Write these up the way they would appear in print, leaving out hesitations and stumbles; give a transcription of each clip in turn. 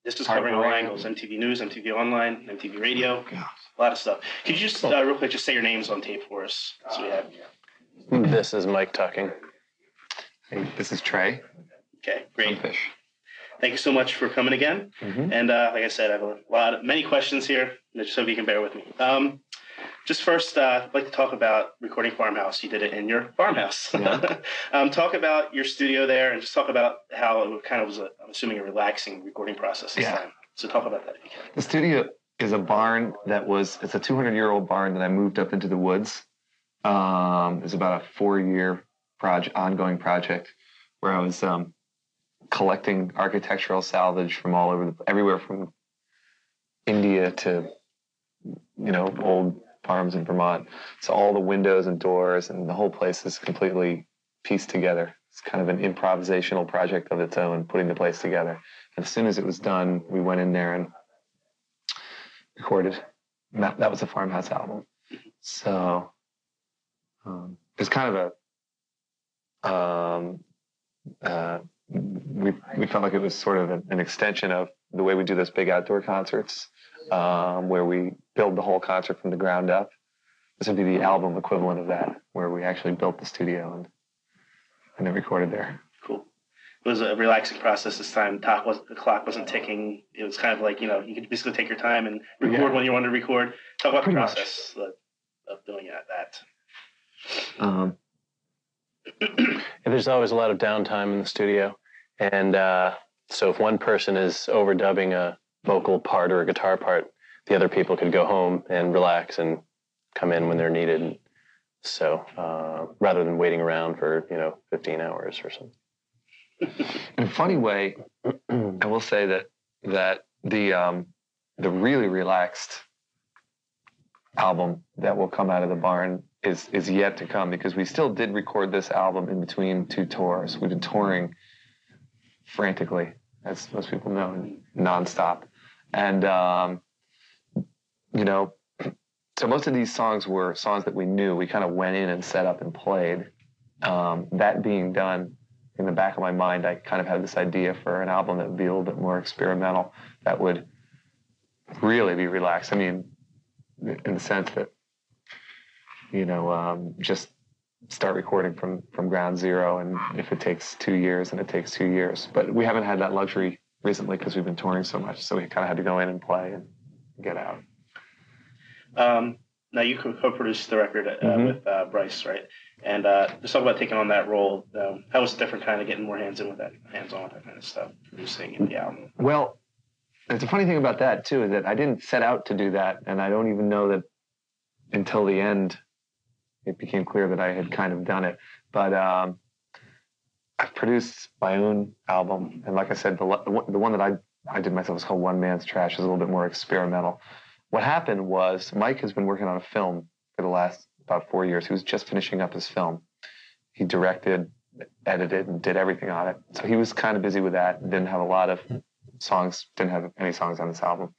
This was covering all angles: MTV News, MTV Online, MTV Radio, a lot of stuff. Could you just real quick just say your names on tape for us, so we have? This is Mike talking. Hey, this is Trey. Okay, great. From Phish. Thank you so much for coming again. And like I said, I have many questions here. Just hope you can bear with me. Just first, I'd like to talk about recording Farmhouse. You did it in your farmhouse. Yeah. Talk about your studio there, and just talk about how it kind of was, I'm assuming, a relaxing recording process this time. So talk about that if you can. The studio is a barn it's a 200-year-old barn that I moved up into the woods. It's about a 4-year ongoing project where I was collecting architectural salvage from all over, everywhere from India to, old farms in Vermont. So all the windows and doors and the whole place is completely pieced together. It's kind of an improvisational project of its own, putting the place together. And as soon as it was done, we went in there and recorded. And that was a Farmhouse album. So it's kind of we felt like it was sort of an extension of the way we do those big outdoor concerts, where we build the whole concert from the ground up. This would be the album equivalent of that, where we actually built the studio and then recorded there. Cool. It was a relaxing process this time. The clock wasn't ticking. It was kind of like, you could basically take your time and record when you wanted to record. Talk about the process of doing that. There's always a lot of downtime in the studio. And so if one person is overdubbing a vocal part or a guitar part, the other people could go home and relax and come in when they're needed. So rather than waiting around for 15 hours or something. In a funny way, I will say that the really relaxed album that will come out of the barn is yet to come, because we still did record this album in between 2 tours. We've been touring frantically, as most people know, nonstop. And, so most of these songs were songs that we knew. We kind of went in and set up and played. That being done, in the back of my mind, I kind of had this idea for an album that would be a little bit more experimental, that would really be relaxed. I mean, in the sense that, just start recording from ground zero, and if it takes 2 years, then it takes 2 years. But we haven't had that luxury recently because we've been touring so much, so we kind of had to go in and play and get out. Now you co-produced the record with Bryce, right? And just talk about taking on that role. How was it different, kind of getting more hands-on with that kind of stuff, producing the album? Well, there's a funny thing about that too, is that I didn't set out to do that, and I don't even know that until the end it became clear that I had kind of done it. But I've produced my own album, and like I said, the one that I did myself is called One Man's Trash. It's a little bit more experimental. What happened was Mike has been working on a film for the last about 4 years. He was just finishing up his film. He directed, edited, and did everything on it. So he was kind of busy with that, and didn't have a lot of songs, didn't have any songs on this album,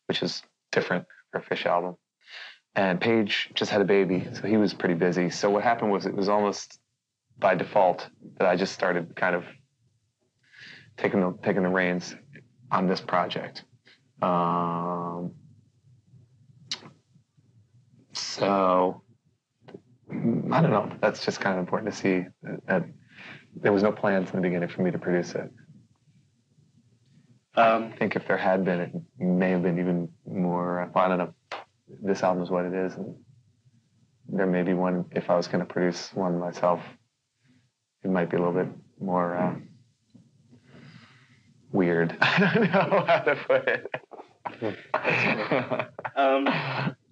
which is different for a Phish album. And Paige just had a baby, so he was pretty busy. So what happened was, it was almost by default that I just started kind of taking the reins on this project. So I don't know. That's just kind of important to see that there was no plans in the beginning for me to produce it. I think if there had been, it may have been even more. I don't know. This album is what it is, and there may be one. If I was going to produce one myself, it might be a little bit more weird. I don't know how to put it.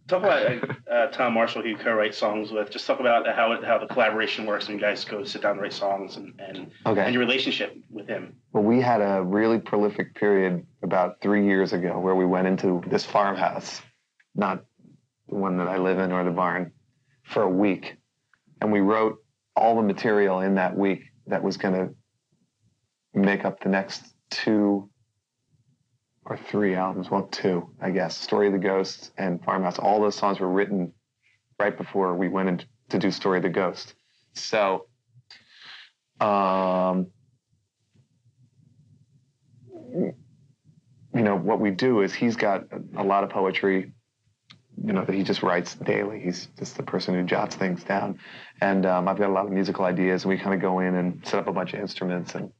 Talk about Tom Marshall, who you co-write songs with. Just talk about how the collaboration works when you guys go sit down and write songs, and your relationship with him. Well, we had a really prolific period about 3 years ago where we went into this farmhouse, not the one that I live in or the barn, for a week. And we wrote all the material in that week that was going to make up the next 2 or 3 albums. Well, 2, I guess. Story of the Ghost and Farmhouse. All those songs were written right before we went in to do Story of the Ghost. So, what we do is he's got a lot of poetry, that he just writes daily. He's just the person who jots things down. And I've got a lot of musical ideas, and we kind of go in and set up a bunch of instruments. And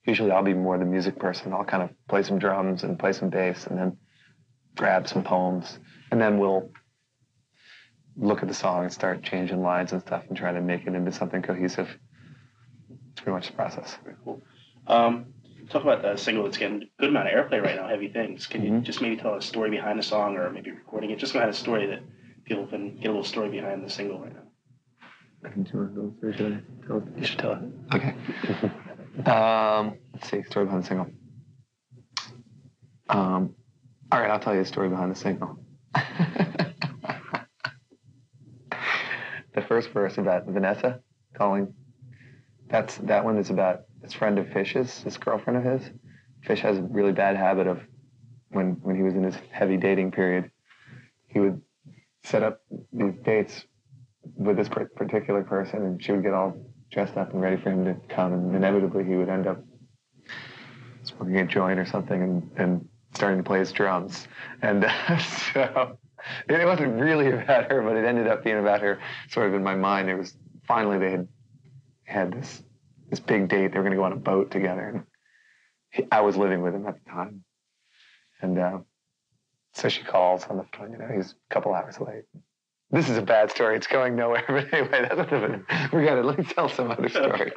usually I'll be more the music person. I'll kind of play some drums and play some bass and then grab some poems. And then we'll look at the song and start changing lines and stuff and try to make it into something cohesive. It's pretty much the process. Very cool. Talk about a single that's getting a good amount of airplay right now, Heavy Things. Can you just maybe tell a story behind the song, or maybe recording it? Just kind of a story that people can get a little story behind the single right now. You should tell it. Okay. Let's see, story behind the single. All right, I'll tell you a story behind the single. The first verse about Vanessa calling, that one is about this friend of Phish's, this girlfriend of his. Phish has a really bad habit of, when he was in his heavy dating period, he would set up these dates with this particular person, and she would get all dressed up and ready for him to come, and inevitably he would end up smoking a joint or something and starting to play his drums. And so it wasn't really about her, but it ended up being about her sort of in my mind. It was finally they had this big date. They were going to go on a boat together. And I was living with him at the time. And so she calls on the phone. He's a couple hours late. This is a bad story. It's going nowhere. But anyway, forget it. Let's tell some other story.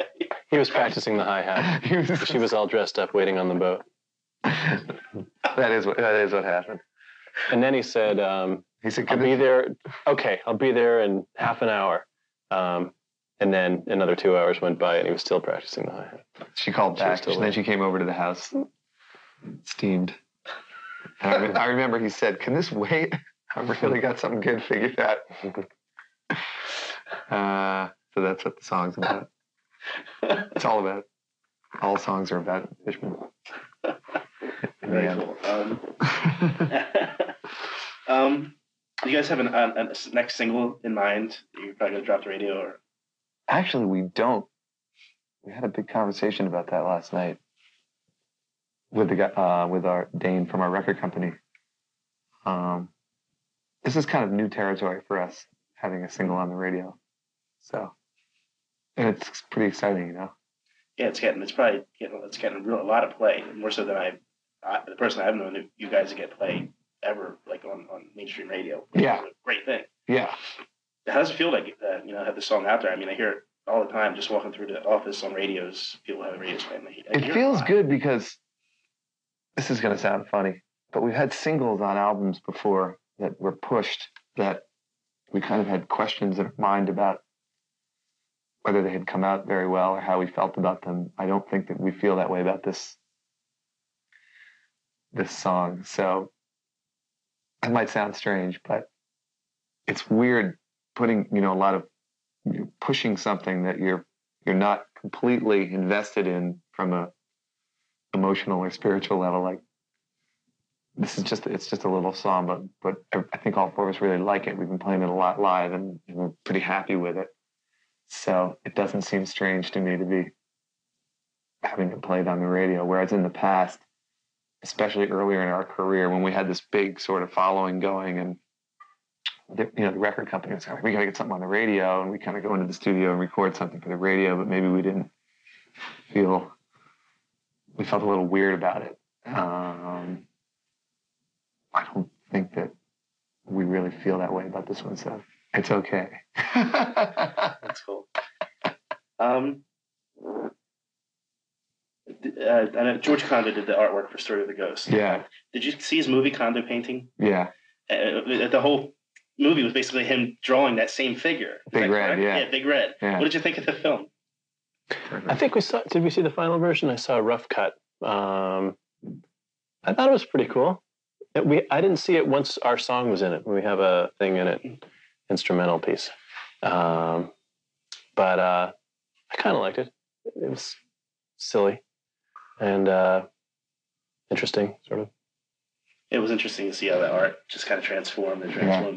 He was practicing the hi-hat. She was all dressed up waiting on the boat. That is what happened. And then he said, I'll be there. Okay, I'll be there in half an hour. And then another 2 hours went by, and he was still practicing the hi-hat. She called back, and then she came over to the house, steamed. And I remember he said, "Can this wait? I've really got something good figured out." So that's what the song's about. It's all about. All songs are about Fishman. Very cool. Do you guys have a next single in mind that you're probably going to drop the radio? Or? Actually, we don't. We had a big conversation about that last night with the guy, with our Dane from our record company. This is kind of new territory for us, having a single on the radio. So, and it's pretty exciting, Yeah, it's getting a lot of play, more so than the person I've known you guys to get play ever, like on mainstream radio. Yeah, it's a great thing. Yeah. How does it feel like have the song out there? I mean, I hear it all the time, just walking through the office on radios. People have radios playing. It feels good because this is going to sound funny, but we've had singles on albums before that were pushed that we kind of had questions in our mind about whether they had come out very well or how we felt about them. I don't think that we feel that way about this song. So it might sound strange, but it's weird putting, a lot of pushing something that you're not completely invested in from a emotional or spiritual level. Like it's just a little song, but I think all four of us really like it. We've been playing it a lot live, and we're pretty happy with it. So it doesn't seem strange to me to be having it played on the radio. Whereas in the past, especially earlier in our career, when we had this big sort of following going, and the record company was like, we got to get something on the radio, and we kind of go into the studio and record something for the radio, but maybe we felt a little weird about it. I don't think that we really feel that way about this one, so it's okay. That's cool. I know George Condo did the artwork for Story of the Ghost. Yeah. Did you see his movie, Condo Painting? Yeah. The whole movie was basically him drawing that same figure. Big Red, yeah. Yeah, Big Red. Yeah. What did you think of the film? I think did we see the final version? I saw a rough cut. I thought it was pretty cool. I didn't see it once our song was in it. We have a thing in it, instrumental piece. But I kind of liked it. It was silly and interesting, sort of. It was interesting to see how the art just kind of transformed.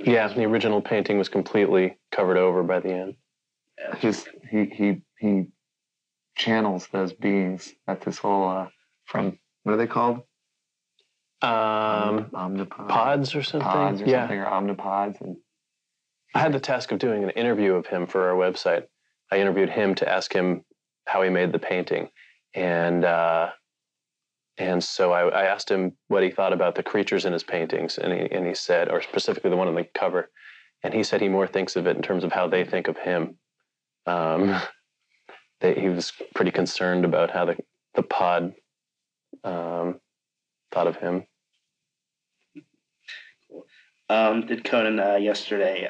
Yeah, the original painting was completely covered over by the end. Yeah. He channels those beings. That's his whole from, what are they called? Pods or something. Pods or something, or Omnipods. And I had the task of doing an interview of him for our website. I interviewed him to ask him how he made the painting, and so I asked him what he thought about the creatures in his paintings, and he said, or specifically the one on the cover, and he said he more thinks of it in terms of how they think of him. He was pretty concerned about how the pod thought of him. Did Conan yesterday.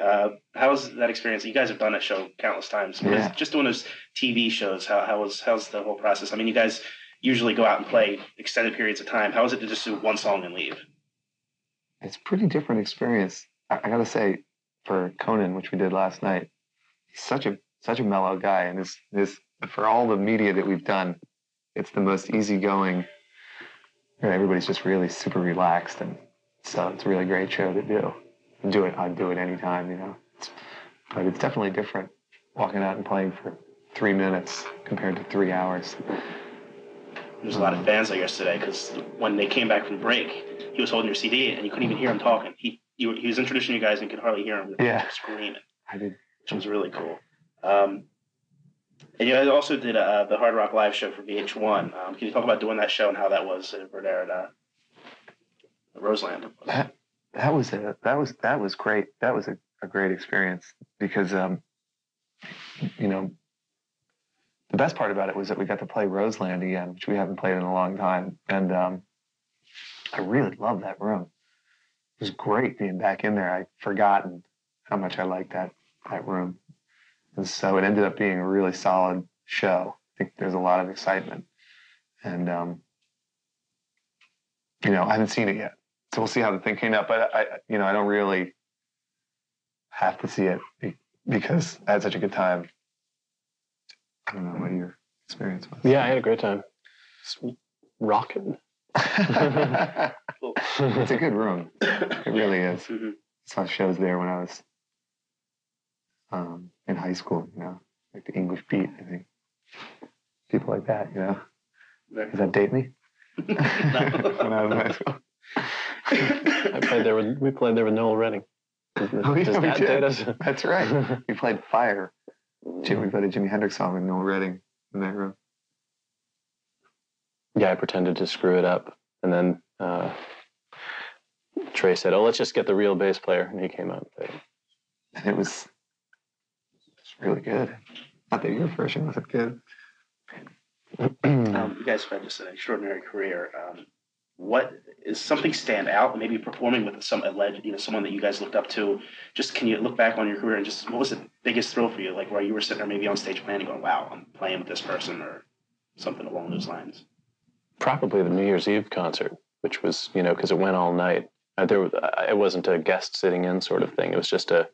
How was that experience? You guys have done that show countless times. Yeah. Just doing those TV shows, how's the whole process? I mean, you guys usually go out and play extended periods of time. How is it to just do one song and leave? It's a pretty different experience. I got to say, for Conan, which we did last night, he's such a mellow guy, and his for all the media that we've done, it's the most easygoing. Everybody's just really super relaxed, and so it's a really great show to do. I'd do it anytime, But it's definitely different walking out and playing for 3 minutes compared to 3 hours. There's a lot of fans there yesterday because when they came back from break, he was holding your CD and you couldn't even hear him talking. He was introducing you guys and you could hardly hear him. Screaming. I did. Which was really cool. And you guys also did the Hard Rock Live show for VH1. Can you talk about doing that show and how that was over there at Roseland? That was great. That was a great experience because the best part about it was that we got to play Roseland again, which we haven't played in a long time, and I really loved that room. It was great being back in there. I'd forgotten how much I liked that room. And so it ended up being a really solid show. I think there's a lot of excitement. And, I haven't seen it yet. So we'll see how the thing came out. But, I don't really have to see it because I had such a good time. I don't know what your experience was. Yeah, I had a great time. It's rocking. It's a good room. It really is. Mm-hmm. I saw shows there when I was in high school, like the English Beat, I think. People like that, Does that date me? No. When I was in high school. We played there with Noel Redding. Does that date us? That's right. We played Fire. We played a Jimi Hendrix song with Noel Redding in that room. Yeah, I pretended to screw it up. And then Trey said, let's just get the real bass player. And he came out and played. And it was really good. Not that your version wasn't good. You guys have had just an extraordinary career. What is something stand out? Maybe performing with someone that you guys looked up to. Just can you look back on your career and just what was the biggest thrill for you? Like where you were sitting there maybe on stage playing and going, "Wow, I'm playing with this person," or something along those lines. Probably the New Year's Eve concert, which was because it went all night. It wasn't a guest sitting in sort of thing. It was just a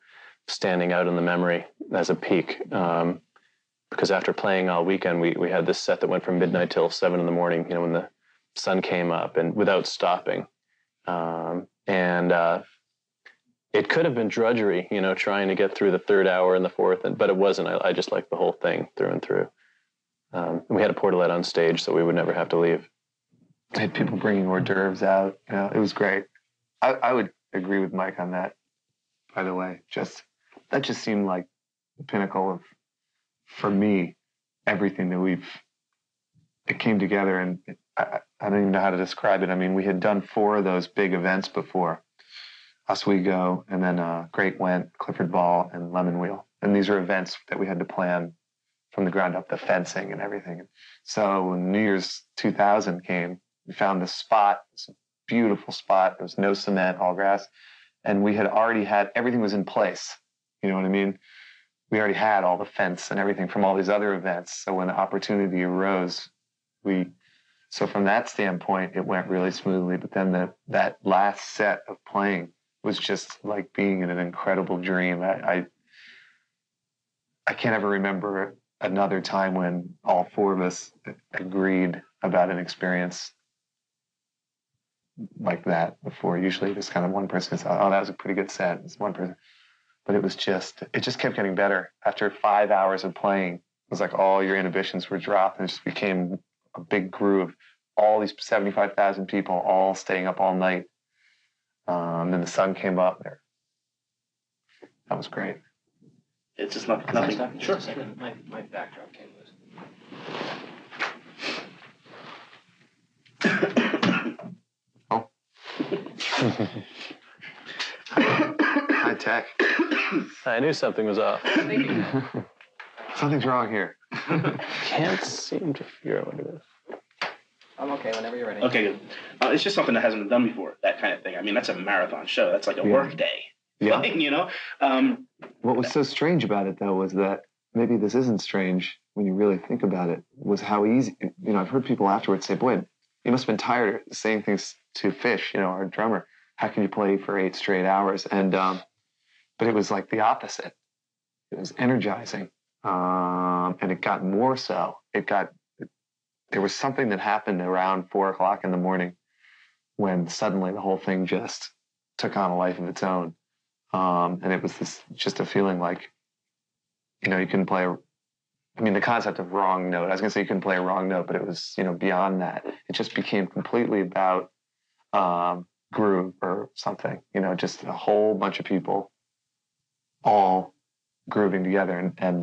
standing out in the memory as a peak. Because after playing all weekend, we had this set that went from midnight till 7 in the morning, when the sun came up and without stopping. It could have been drudgery, trying to get through the third hour and the fourth, but it wasn't. I just liked the whole thing through and through. And we had a portalette on stage, so we would never have to leave. I had people bringing hors d'oeuvres out. It was great. I would agree with Mike on that, by the way. That just seemed like the pinnacle of, for me, everything that it came together, and I don't even know how to describe it. I mean, we had done 4 of those big events before, Oswego, and then Great Went, Clifford Ball, and Lemon Wheel. And these are events that we had to plan from the ground up, the fencing and everything. So when New Year's 2000 came, we found this spot, this beautiful spot. There was no cement, all grass. And we had already had, everything was in place. You know what I mean? We already had all the fence and everything from all these other events. So when the opportunity arose, so from that standpoint, it went really smoothly. But then that last set of playing was just like being in an incredible dream. I can't ever remember another time when all 4 of us agreed about an experience like that before. Usually there's kind of one person says, "Oh, that was a pretty good set." It's one person. But it just kept getting better. After 5 hours of playing, it was like all your inhibitions were dropped and it just became a big groove. all these 75,000 people all staying up all night. Then the sun came up there. That was great. It's just nothing. Sure. My backdrop came loose. Oh. High tech. I knew something was off. Something's wrong here. Can't seem to figure out what it is. I'm okay whenever you're ready. Okay, good. It's just something that hasn't been done before, that kind of thing. I mean, that's a marathon show. That's like a work day. Yeah. Thing, you know? What was so strange about it, though, was that maybe this isn't strange when you really think about it, was how easy, I've heard people afterwards say, boy, you must have been tired of saying things to Phish, our drummer. How can you play for 8 straight hours? And, but it was like the opposite. It was energizing. And it got more so. There was something that happened around 4 o'clock in the morning when suddenly the whole thing just took on a life of its own. And it was just a feeling like, you couldn't play the concept of wrong note. I was going to say you couldn't play a wrong note, but it was, beyond that. It just became completely about groove or something, just a whole bunch of people all grooving together. And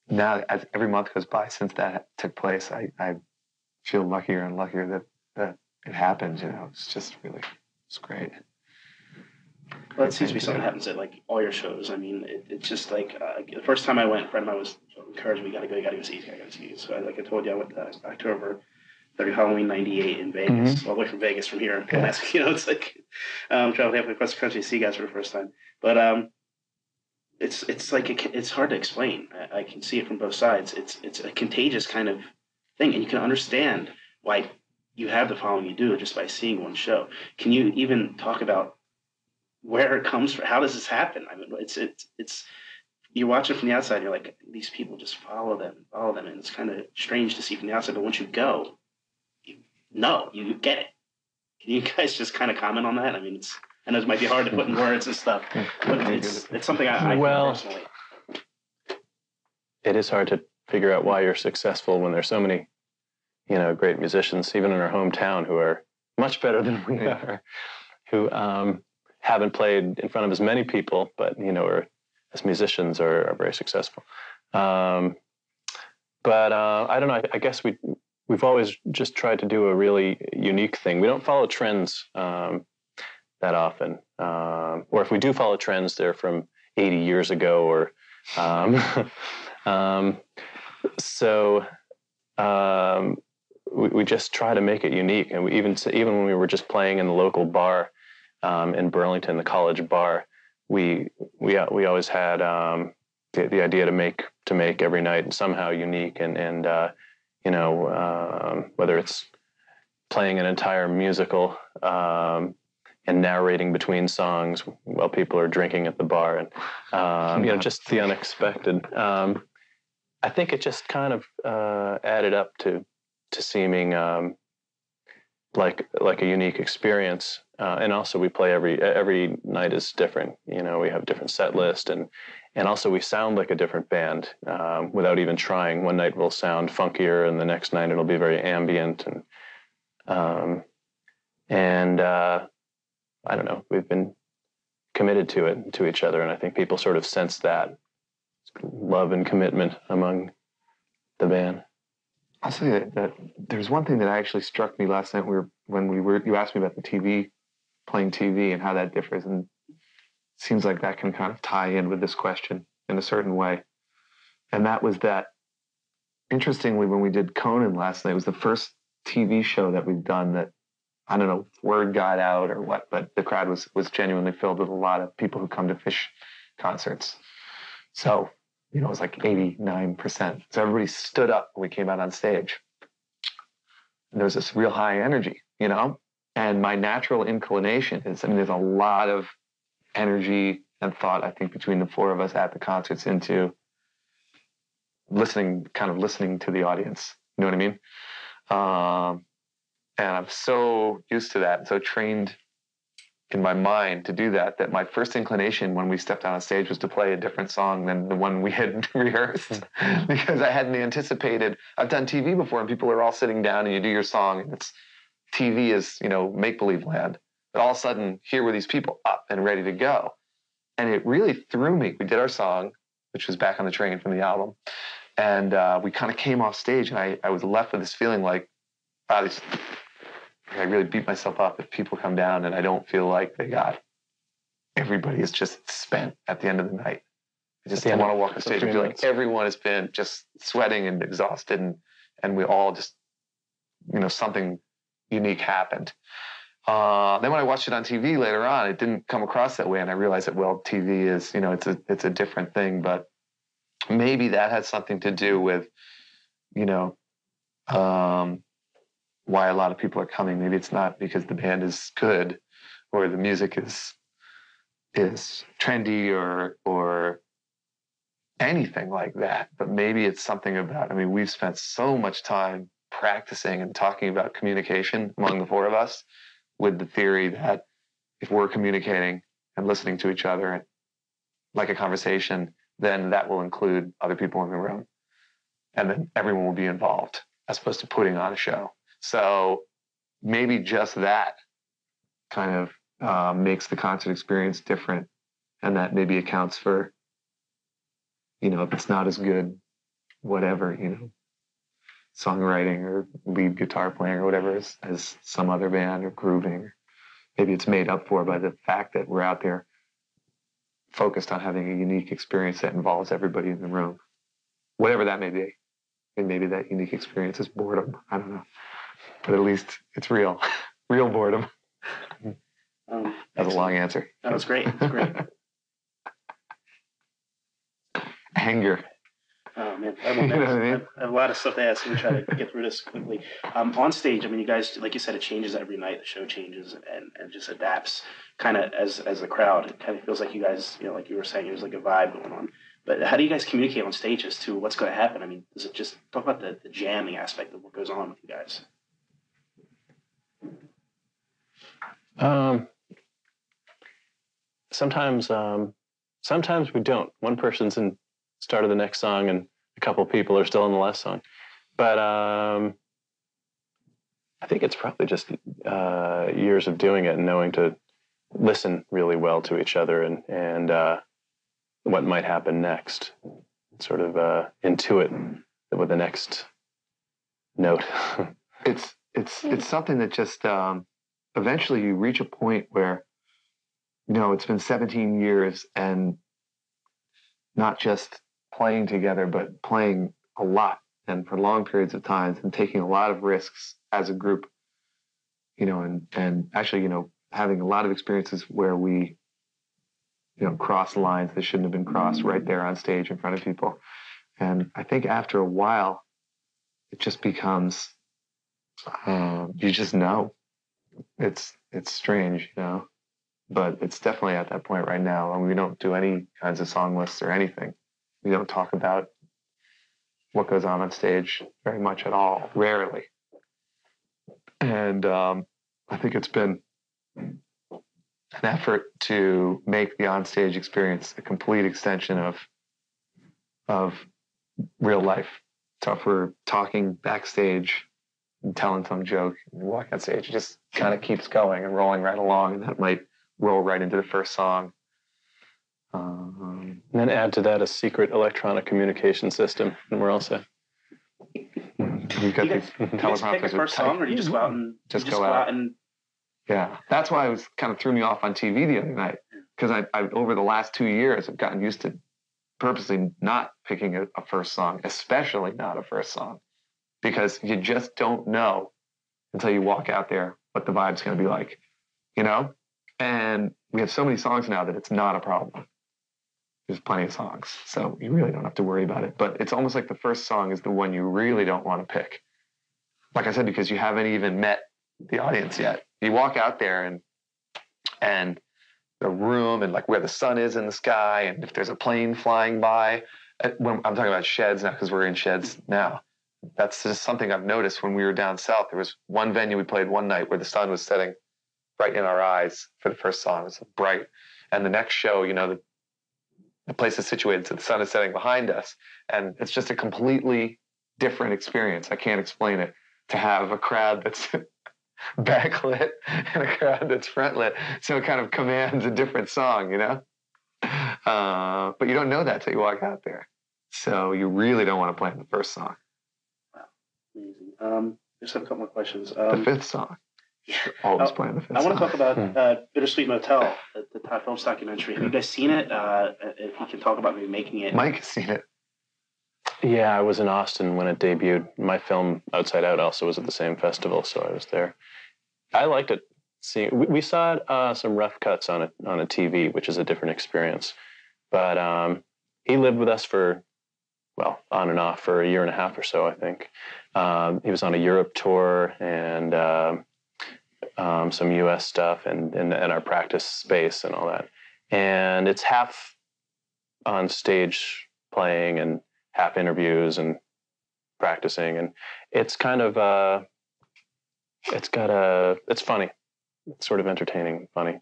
now as every month goes by since that took place, I feel luckier and luckier that it happened, It's just really, it's great. Well, it seems to be something that happens at like all your shows. I mean, it's just like the first time I went, a friend of mine was encouraging me, you gotta go see. So like I told you, I went October 30, Halloween '98 in Vegas, all the way from Vegas from here. Yeah. It's like traveled halfway across the country to see you guys for the first time. But it's like it's hard to explain. I can see it from both sides. It's a contagious kind of thing, and you can understand why you have the following you do just by seeing one show. Can you even talk about where it comes from? How does this happen? I mean, it's you watch it from the outside, and you're like, these people just follow them, and it's kind of strange to see from the outside. But once you go, you get it. Can you guys just kind of comment on that? I mean, I know it might be hard to put in words and stuff, but it's something I personally. It is hard to figure out why you're successful when there's so many, great musicians, even in our hometown, who are much better than we are, who haven't played in front of as many people, but are, as musicians are very successful. But I don't know. I guess we've always just tried to do a really unique thing. We don't follow trends that often, or if we do follow trends, they're from 80 years ago, or so we just try to make it unique. And even when we were just playing in the local bar in Burlington, the college bar, we always had the idea to make every night somehow unique, and whether it's playing an entire musical and narrating between songs while people are drinking at the bar, and just the unexpected. I think it just kind of added up to seeming like a unique experience. And also we play every night is different. We have a different set list, and also we sound like a different band without even trying. One night we'll sound funkier, and the next night it'll be very ambient, and I don't know. We've been committed to each other, and I think people sort of sense that love and commitment among the band. I'll say that there's one thing that actually struck me last night. You asked me about playing TV and how that differs, and it seems like that can kind of tie in with this question in a certain way. And that was that, interestingly, when we did Conan last night, it was the first TV show that we've done that, I don't know, word got out or what, but the crowd was genuinely filled with a lot of people who come to Phish concerts. So, it was like 89%. So everybody stood up when we came out on stage. And there was this real high energy, And my natural inclination is, there's a lot of energy and thought, I think, between the four of us at the concerts into listening to the audience. You know what I mean? And I'm so used to that, so trained in my mind to do that, that my first inclination when we stepped on stage was to play a different song than the one we had rehearsed because I hadn't anticipated. I've done TV before and people are all sitting down and you do your song and it's TV is, make-believe land. But all of a sudden, here were these people up and ready to go. And it really threw me. We did our song, which was Back on the Train from the album. And we kind of came off stage and I was left with this feeling like, wow, I really beat myself up if people come down and I don't feel like everybody is just spent at the end of the night. I just don't want to walk on stage and feel like everyone has been just sweating and exhausted and we all just, something unique happened. Then when I watched it on TV later on, it didn't come across that way. And I realized that, well, TV is, it's a different thing, but maybe that has something to do with, why a lot of people are coming. Maybe it's not because the band is good or the music is trendy or anything like that. But maybe it's something about, we've spent so much time practicing and talking about communication among the four of us with the theory that if we're communicating and listening to each other like a conversation, then that will include other people in the room. And then everyone will be involved as opposed to putting on a show. So maybe just that kind of makes the concert experience different. And that maybe accounts for, if it's not as good, whatever, songwriting or lead guitar playing or whatever as some other band or grooving. Maybe it's made up for by the fact that we're out there focused on having a unique experience that involves everybody in the room. Whatever that may be. And maybe that unique experience is boredom. I don't know. But at least it's real. Real boredom. That's a long answer. That was great. That's great. Anger. Oh, man. I have a lot of stuff to ask. Let me try to get through this quickly. On stage, you guys, like you said, it changes every night. The show changes and just adapts kind of as the crowd. It kind of feels like you guys, like you were saying, there's like a vibe going on. But how do you guys communicate on stage as to what's going to happen? Does it just talk about the jamming aspect of what goes on with you guys? Sometimes we don't. One person's in start of the next song and a couple people are still in the last song. But I think it's probably just years of doing it and knowing to listen really well to each other and what might happen next. Sort of intuit with the next note. It's something that just eventually you reach a point where it's been 17 years and not just playing together, but playing a lot and for long periods of time and taking a lot of risks as a group, and actually, having a lot of experiences where we, cross lines that shouldn't have been crossed right there on stage in front of people. And I think after a while, it just becomes, you just know. It's strange, but it's definitely at that point right now. And we don't do any kinds of song lists or anything. We don't talk about what goes on stage very much at all, rarely. And I think it's been an effort to make the onstage experience a complete extension of real life. So if we're talking backstage and telling some joke and we walk on stage, it just kind of keeps going and rolling right along, and that might roll right into the first song. And then add to that a secret electronic communication system, and we're all set. We've got these teleprompters. Pick a first song, or do you just go out and go out and? Yeah, that's why it was kind of threw me off on TV the other night, because I over the last 2 years I've gotten used to purposely not picking a first song, especially not a first song, because you just don't know until you walk out there what the vibe's going to be like, And we have so many songs now that it's not a problem. There's plenty of songs, so you really don't have to worry about it. But it's almost like the first song is the one you really don't want to pick. Like I said, because you haven't even met the audience yet. You walk out there and the room and like where the sun is in the sky, and if there's a plane flying by. When I'm talking about sheds now, because we're in sheds now. That's just something I've noticed when we were down south. There was one venue we played one night where the sun was setting right in our eyes for the first song. It was bright. And the next show, you know, the place is situated so the sun is setting behind us. And it's just a completely different experience. I can't explain it. To have a crowd that's backlit and a crowd that's frontlit. So it kind of commands a different song, you know? But you don't know that till you walk out there. So you really don't want to play in the first song. Wow, amazing. Just have a couple more questions. The fifth song. Always playing the fifth song. I want to talk about Bittersweet Motel, the Todd Phillips documentary. Have you guys seen it? If you can talk about maybe making it. Mike has seen it. Yeah, I was in Austin when it debuted. My film, Outside Out, also was at the same festival, so I was there. I liked it. We saw some rough cuts on a TV, which is a different experience. But he lived with us for, well, on and off for a year and a half or so, I think. He was on a Europe tour and some U.S. stuff and our practice space and all that. And it's half on stage playing and half interviews and practicing. And it's kind of, it's funny. It's sort of entertaining, funny.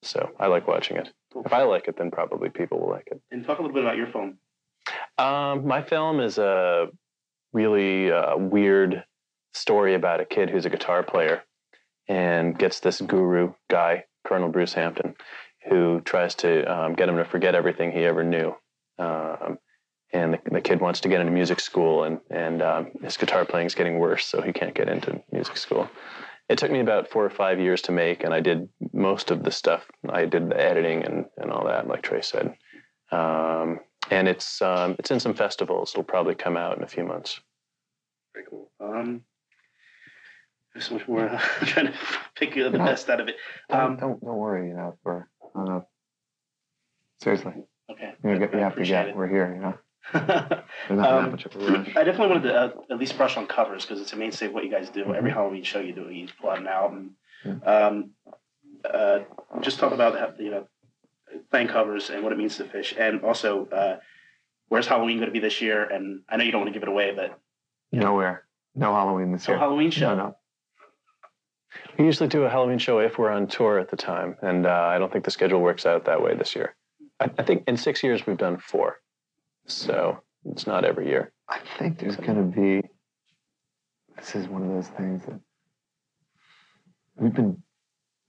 So I like watching it. If I like it, then probably people will like it. And talk a little bit about your film. My film is a really weird story about a kid who's a guitar player and gets this guru guy, Colonel Bruce Hampton, who tries to get him to forget everything he ever knew. And the kid wants to get into music school, and his guitar playing is getting worse, so he can't get into music school. It took me about 4 or 5 years to make, and I did most of the stuff. I did the editing and all that, like Trey said. And it's in some festivals. It'll probably come out in a few months. Very cool. There's so much more. I'm trying to pick the best out of it. Don't worry, you know. Seriously. Okay. You have to get. We're here, you know. There's not that much of a rush. I definitely wanted to at least brush on covers because it's a mainstay of what you guys do. Every Halloween show you do, you pull out an album. Just talk about playing covers and what it means to Phish, and also where's Halloween going to be this year? And I know you don't want to give it away, but nowhere, no Halloween this year. No Halloween show. No. We usually do a Halloween show if we're on tour at the time, and I don't think the schedule works out that way this year. I think in 6 years we've done 4. So it's not every year. I think there's going to be, this is one of those things that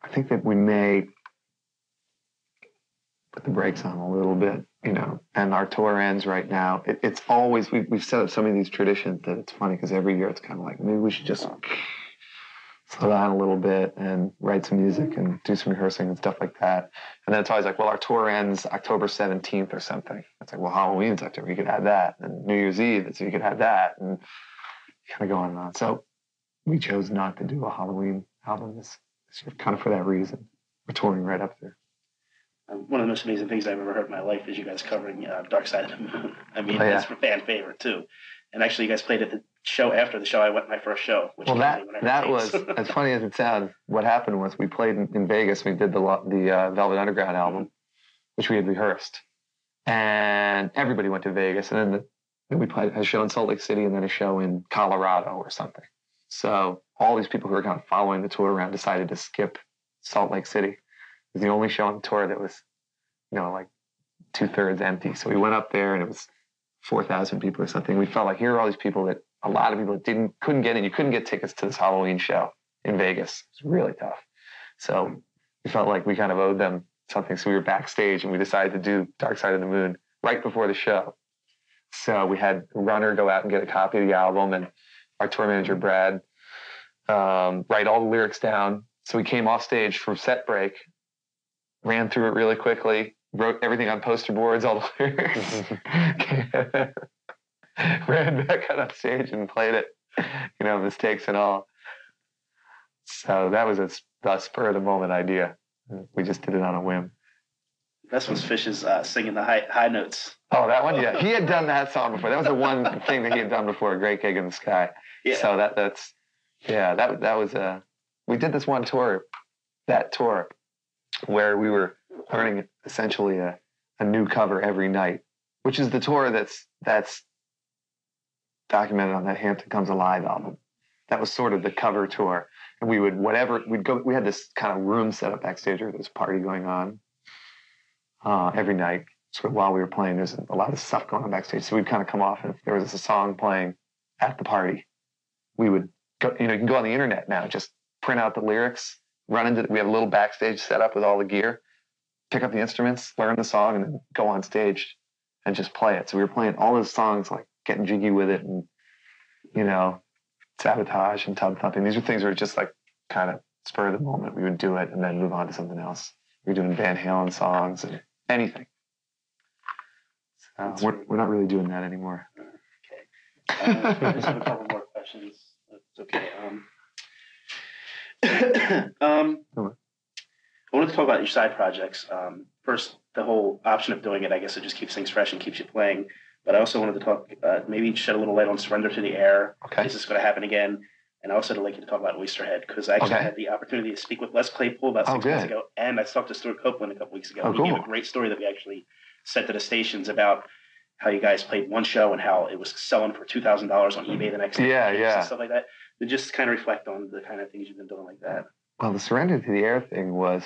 I think that we may put the brakes on a little bit, you know, and our tour ends right now. It's always, we've set up some of these traditions that it's funny because every year it's kind of like, maybe we should just slow down a little bit and write some music and do some rehearsing and stuff like that. And then it's always like, well, our tour ends October 17th or something. It's like, well, Halloween's October, you could add that. And New Year's Eve, so you could add that. And kind of go on and on. So we chose not to do a Halloween album this year, kind of for that reason. We're touring right up there. One of the most amazing things I've ever heard in my life is you guys covering Dark Side of the Moon. I mean, yeah. It's a fan favorite, too. And actually, you guys played at the show after the show. I went to my first show. Which well, that was, as funny as it sounds, what happened was we played in Vegas. We did the Velvet Underground album, which we had rehearsed. And everybody went to Vegas. And then we played a show in Salt Lake City and then a show in Colorado or something. So all these people who were kind of following the tour around decided to skip Salt Lake City. It was the only show on the tour that was, you know, like 2/3 empty. So we went up there and it was 4,000 people or something. We felt like here are all these people that a lot of people couldn't get in. You couldn't get tickets to this Halloween show in Vegas. It was really tough. So we felt like we kind of owed them something. So we were backstage and we decided to do Dark Side of the Moon right before the show. So we had a runner go out and get a copy of the album and our tour manager, Brad, write all the lyrics down. So we came off stage for set break, ran through it really quickly, wrote everything on poster boards, all the lyrics, ran back on stage and played it, you know, mistakes and all. So that was a spur of the moment idea. We just did it on a whim. That's when Phish is singing the high notes. Oh, that one? Yeah. He had done that song before. That was the one thing that he had done before, A Great Gig in the Sky. Yeah. So that was we did this one tour, that tour, where we were learning essentially a new cover every night, which is the tour that's documented on that Hampton Comes Alive album. that was sort of the cover tour. And we had this kind of room set up backstage where there was a party going on every night. Sort of while we were playing, there's a lot of stuff going on backstage. So we'd kind of come off, and if there was a song playing at the party, we would go, you can go on the internet now, just print out the lyrics, we have a little backstage set up with all the gear, pick up the instruments, learn the song, and then go on stage and just play it. So we were playing all those songs, like Getting Jiggy With It and, Sabotage and Tub Thumping. These were things that were just like kind of spur of the moment. We would do it and then move on to something else. We were doing Van Halen songs and anything. We're not really doing that anymore. Okay. I just have a couple more questions. That's okay. I wanted to talk about your side projects. First, the whole option of doing it, I guess it just keeps things fresh and keeps you playing. But I also wanted to talk, maybe shed a little light on Surrender to the Air. Okay. Is this going to happen again? And I also would like you to talk about Oysterhead, because I actually had the opportunity to speak with Les Claypool about 6 months ago, and I talked to Stuart Copeland a couple weeks ago. He gave a great story that we actually sent to the stations about how you guys played one show and how it was selling for $2,000 on eBay the next day. And stuff like that. To just kind of reflect on the kind of things you've been doing like that. Well, the Surrender to the Air thing was,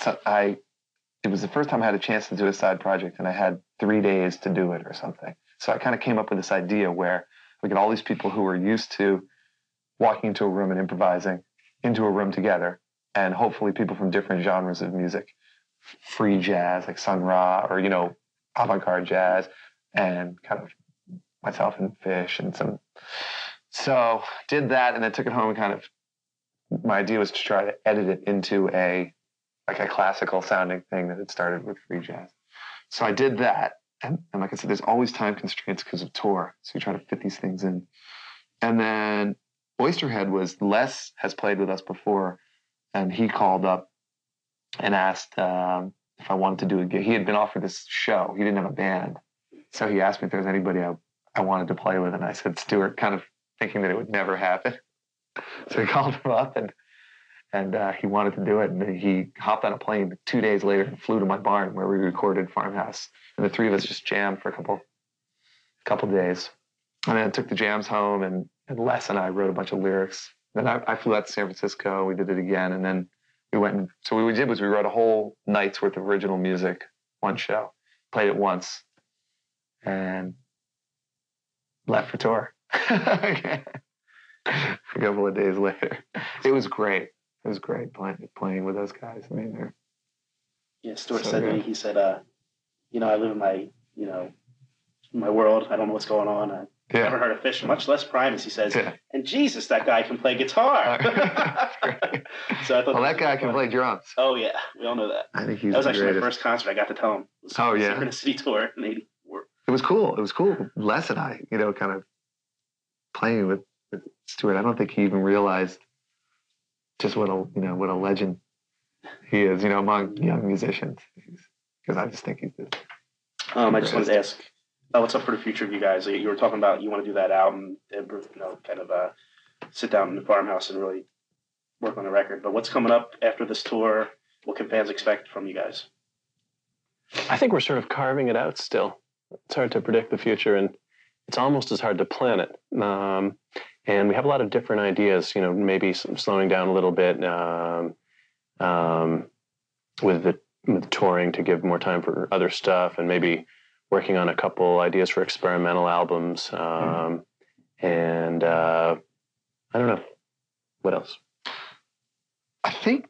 it was the first time I had a chance to do a side project, and I had 3 days to do it or something. So I kind of came up with this idea where we get all these people who were used to walking into a room and improvising into a room together, and hopefully people from different genres of music, free jazz like Sun Ra, or avant-garde jazz, and kind of myself and Phish and some. So did that, and then took it home and kind of. My idea was to try to edit it into a classical sounding thing that had started with free jazz. So I did that, and like I said, there's always time constraints because of tour, so you try to fit these things in. And then Oysterhead Les has played with us before, and he called up and asked if I wanted to do a gig. He had been offered this show. He didn't have a band, so he asked me if there was anybody I wanted to play with, and I said Stuart, kind of thinking that it would never happen. So he called him up, and he wanted to do it, and he hopped on a plane 2 days later and flew to my barn where we recorded Farmhouse, and the three of us just jammed for a couple days, and then took the jams home, and Les and I wrote a bunch of lyrics. Then I flew out to San Francisco. We did it again, and then we went. And so what we did was we wrote a whole night's worth of original music, one show, played it once, and left for tour. A couple of days later, it was great. It was great playing with those guys. I mean, they're Stuart said to me, he said, I live in my my world. I don't know what's going on. I never heard of Phish, much less Primus. He says, and Jesus, that guy can play guitar. So I thought, that guy can play drums. Oh yeah, we all know that. I think that was actually my first concert. I got to tell him. It was Synchronicity tour in '84. It was cool. It was cool. Les and I, kind of playing with Stuart. I don't think he even realized just what a legend he is, among young musicians. Because I just think he's the I just wanted to ask, what's up for the future of you guys? You were talking about you want to do that album, kind of sit down in the Farmhouse and really work on the record. But what's coming up after this tour? What can fans expect from you guys? I think we're sort of carving it out still. It's hard to predict the future, and it's almost as hard to plan it. And we have a lot of different ideas, maybe slowing down a little bit with the touring to give more time for other stuff, and maybe working on a couple ideas for experimental albums. And I don't know. What else? I think,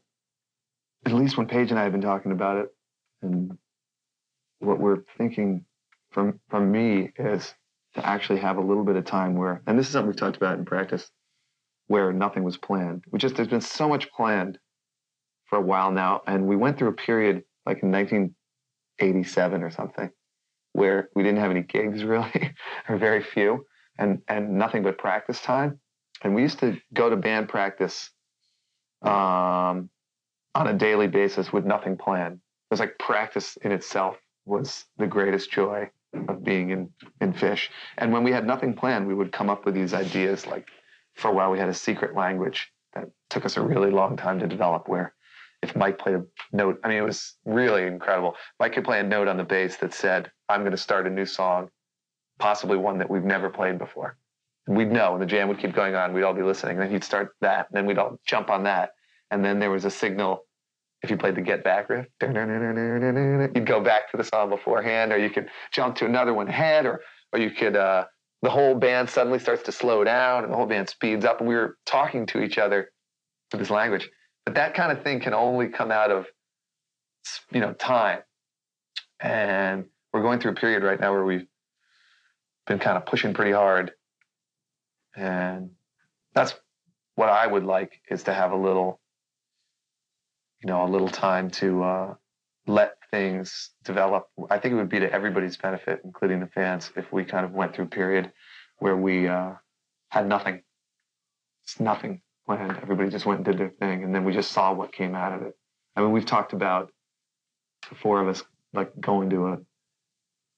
at least when Paige and I have been talking about it, and what we're thinking from me is to actually have a little bit of time where, and this is something we've talked about in practice, where nothing was planned. There's been so much planned for a while now, and we went through a period like in 1987 or something, where we didn't have any gigs really, or very few, and nothing but practice time. And we used to go to band practice on a daily basis with nothing planned. It was like practice in itself was the greatest joy of being in Phish. And when we had nothing planned, we would come up with these ideas. Like for a while, we had a secret language that took us a really long time to develop, where if Mike played a note, it was really incredible. Mike could play a note on the bass that said, I'm going to start a new song, possibly one that we've never played before. And we'd know, and the jam would keep going on. We'd all be listening. And then he'd start that, and then we'd all jump on that. And then there was a signal. If you played the Get Back riff, you'd go back to the song beforehand, or you could jump to another one ahead, or you could, the whole band suddenly starts to slow down, and the whole band speeds up, and we were talking to each other in this language. But that kind of thing can only come out of, time. And we're going through a period right now where we've been kind of pushing pretty hard. And that's what I would like, is to have a little time to let things develop. I think it would be to everybody's benefit, including the fans, if we kind of went through a period where we had nothing. It's nothing planned. Everybody just went and did their thing, and then we just saw what came out of it. I mean, we've talked about, the four of us, like going to a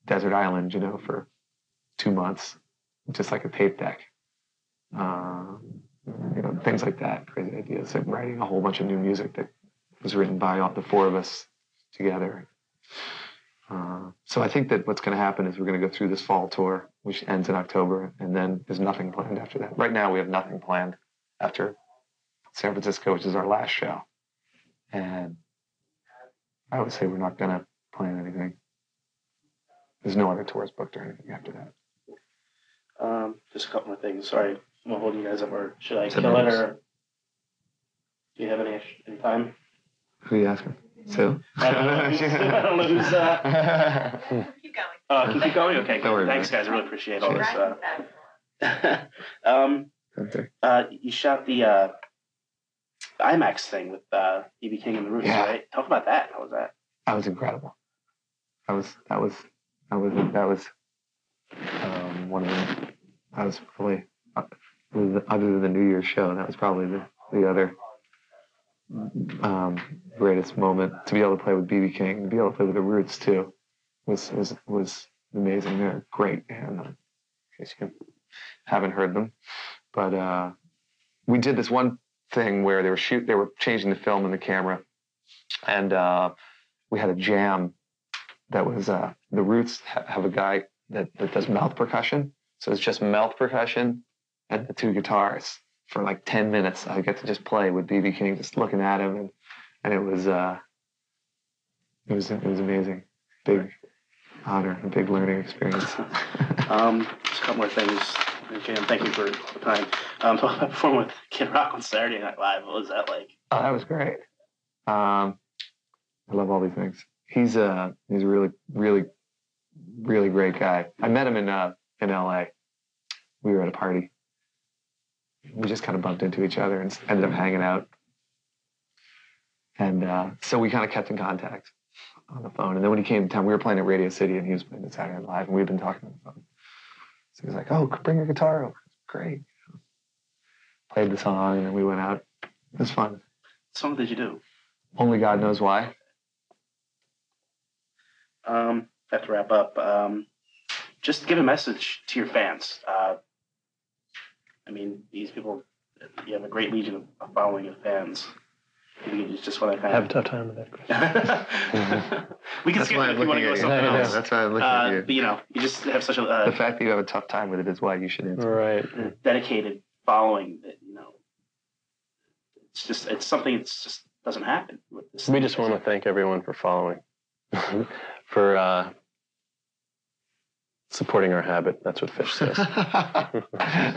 desert island, for 2 months, just like a tape deck. Things like that, crazy ideas, like writing a whole bunch of new music that was written by all the four of us together. So I think that what's going to happen is we're going to go through this fall tour, which ends in October, and then there's nothing planned after that. Right now, we have nothing planned after San Francisco, which is our last show. And I would say we're not going to plan anything. There's no other tours booked or anything after that. Just a couple more things. Sorry, I'm not holding you guys up, or should I kill it, or do you have any time? Who are you asking? Sue? I don't know who's... Keep going. Can you keep going? Okay, Don't worry, thanks, guys. I really appreciate all this. Okay. You shot the IMAX thing with B.B. King and the Roots, right? Talk about that. How was that? That was incredible. That was one of the. That was probably, other than the New Year's show, that was probably the other greatest moment. To be able to play with B.B. King, to be able to play with the Roots too, was amazing. They're great, and in case you haven't heard them, but we did this one thing where they were changing the film and the camera, and we had a jam that was the Roots have a guy that does mouth percussion, so it's just mouth percussion and the two guitars for like 10 minutes. I get to just play with B.B. King, just looking at him, and it was amazing. Big honor, a big learning experience. Just a couple more things. Okay, and thank you for the time. Talking about performing with Kid Rock on Saturday Night Live. What was that like? Oh, that was great. I love all these things. He's a really, really, really great guy. I met him in L.A. We were at a party. We just kind of bumped into each other and ended up hanging out. And so we kind of kept in contact on the phone. And then when he came to town, we were playing at Radio City, and he was playing at Saturday Night Live, and we'd been talking on the phone. So he was like, "Oh, bring your guitar over." Great. Played the song, and then we went out. It was fun. What song did you do? Only God Knows Why. Have to wrap up. Just give a message to your fans. I mean, these people, you have a great legion of following of fans. You just want to kind of have a tough time with that question. We can skip it if you want to go with something else. That's why I'm looking at you. But you just have such a the fact that you have a tough time with it is why you should answer. Right. Dedicated following that it's something that just doesn't happen with this. We just want to thank everyone for following, for supporting our habit. That's what Phish says.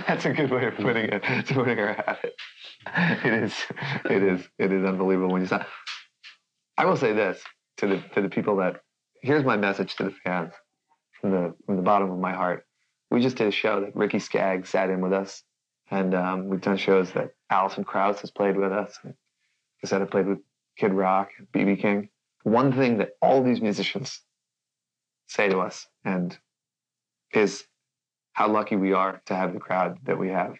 That's a good way of putting it. Supporting our habit. It is unbelievable when you stop. I will say this to the people that. Here's my message to the fans from the bottom of my heart. We just did a show that Ricky Skaggs sat in with us, and we've done shows that Alison Krauss has played with us. I said I played with Kid Rock, B.B. King. One thing that all these musicians say to us is how lucky we are to have the crowd that we have.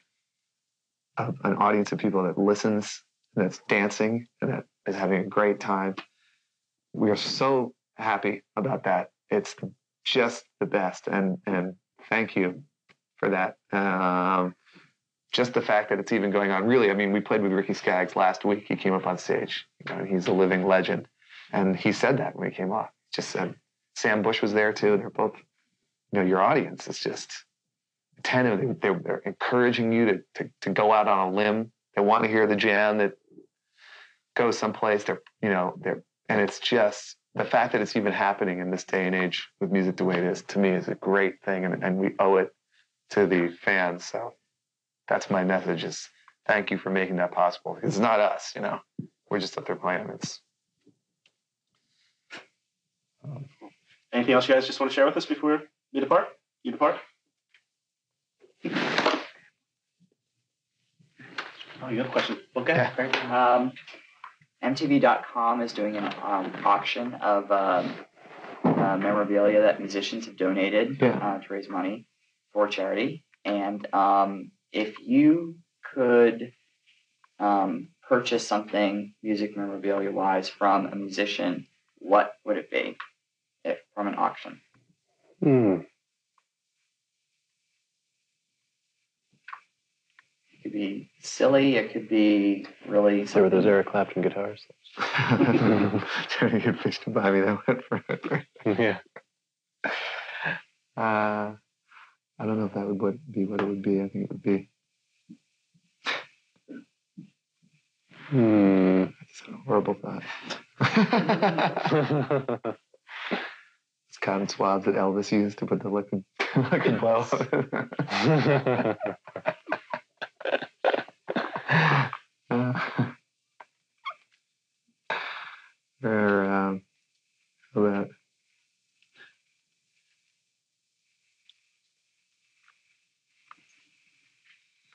An audience of people that listens, that's dancing, and that is having a great time. We are so happy about that. It's just the best, and thank you for that. Just the fact that it's even going on. Really, I mean, we played with Ricky Skaggs last week. He came up on stage. And he's a living legend, and he said that when he came off. Just said Sam Bush was there too. They're both, your audience is just, attentive. They're encouraging you to go out on a limb. They want to hear the jam that goes someplace. And it's just the fact that it's even happening in this day and age with music the way it is, to me, is a great thing, and we owe it to the fans. So that's my message: is thank you for making that possible. It's not us, we're just up there playing. Anything else you guys just want to share with us before we depart? You depart? Oh, you have a question. Okay. Yeah. MTV.com is doing an auction of memorabilia that musicians have donated to raise money for charity. And if you could purchase something music memorabilia-wise from a musician, what would it be from an auction? It could be silly. It could be really something. There were those Eric Clapton guitars. Trying to get Phish to buy me that one forever. Yeah. I don't know if that would be what it would be. I think it would be. That's a horrible thought. It's cotton swabs that Elvis used to put the liquid glow.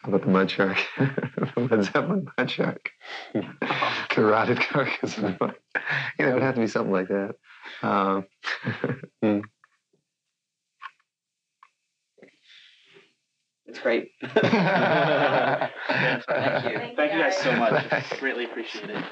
How about the mud shark? The Led Zeppelin mud shark. Carotid carcass. It would have to be something like that. It's great. Thank you. Thank you Thank you guys so much. Thanks. Greatly appreciate it.